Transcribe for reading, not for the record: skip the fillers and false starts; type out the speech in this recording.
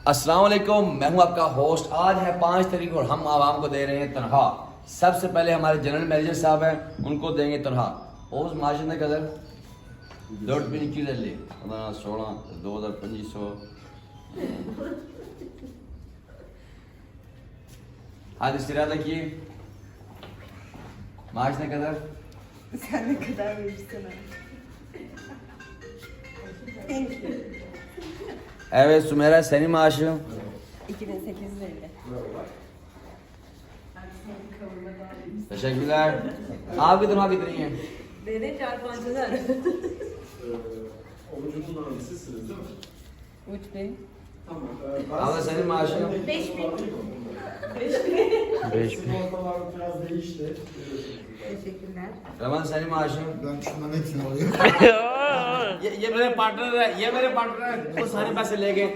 अस्सलाम वालेकुम, मैं हूं आपका होस्ट। आज है 5 तारीख और हम आवाम को दे रहे हैं तनख्वाह। सबसे पहले हमारे जनरल मैनेजर साहब हैं, उनको देंगे तनख्वाह। उस माशरे ने कदर 4 ले 15 16 2500 हाथ इस्तिराद रखिए। maaş ne kadar? Sen ne kadar verirsen al. Thank you. Evet Sümeyra, senin maaşın? 2850. Teşekkürler. Abi कितना कितनी है? दे दे 4-5 हजार. Orucunun hanım sizsiniz değil mi? 3000. Tamam. Abla senin maaşın? 5000. 5000. Ortalar biraz değişti. Teşekkürler. Raman senin maaşın? Ben şundan hepsini alıyorum. ये मेरे पार्टनर है, ये मेरे पार्टनर है, वो सारे पैसे ले गए।